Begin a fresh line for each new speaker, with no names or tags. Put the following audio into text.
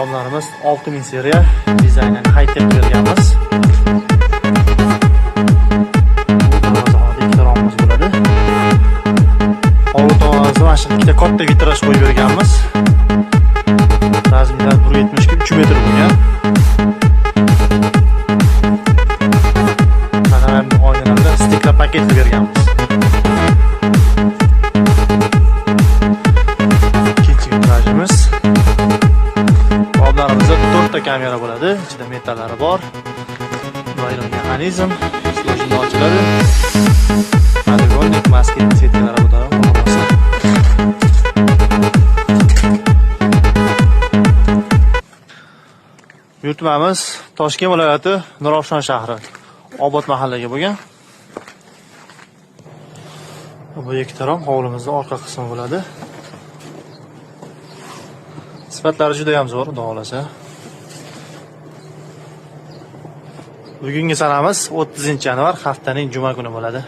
Romlarimiz 6000 seriya dizaynini high-tech berganmiz. Ikkita romimiz bo'ladi. Hovli tomonimizda mana shu ikkita katta vitraj qo'yib berganmiz. Razmeri 1.70 ga 3 metr bo'lgan. Mana oynalarda stikla paketli berganmiz. Ikkinchi vitrajimiz. Roblarimizda 4 ta kamera bo'ladi. Ichida metallari bor. Bayron mexanizm, slojni ochiladi. Polygonnik masket setkalari bo'ladi. Yurtimiz Toshkent viloyati Nurafshon shahri, Obod mahallaga bo'lgan. Bu ikkita rom hovlimizning orqa qismi bo'ladi. Sifatlari juda ham zo'r, xudo xolasa. Bugungi sanamiz 30-yanvar haftaning juma kuni bo'ladi.